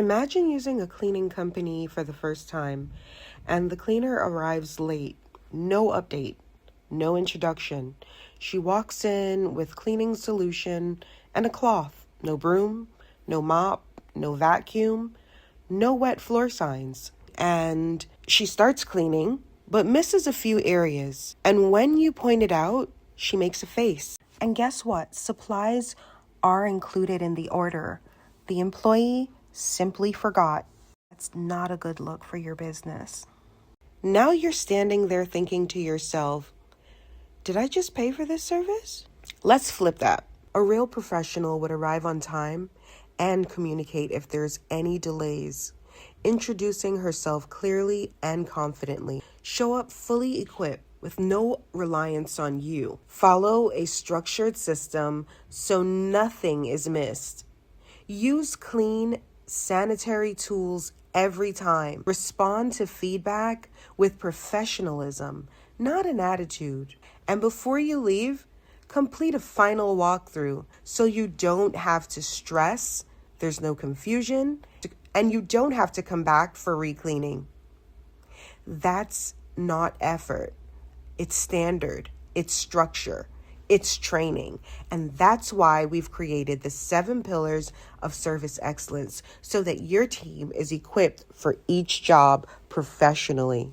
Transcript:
Imagine using a cleaning company for the first time, and the cleaner arrives late. No update, no introduction. She walks in with cleaning solution and a cloth. No broom, no mop, no vacuum, no wet floor signs. And she starts cleaning, but misses a few areas. And when you point it out, she makes a face. And guess what? Supplies are included in the order. The employee simply forgot. That's not a good look for your business. Now you're standing there thinking to yourself, did I just pay for this service? Let's flip that. A real professional would arrive on time and communicate if there's any delays, introducing herself clearly and confidently. Show up fully equipped with no reliance on you. Follow a structured system so nothing is missed. Use clean, sanitary tools every time. Respond to feedback with professionalism, not an attitude. And before you leave, complete a final walkthrough so you don't have to stress, there's no confusion, and you don't have to come back for re-cleaning. That's not effort. It's standard. It's structure. It's training. And that's why we've created the 7 pillars of service excellence so that your team is equipped for each job professionally.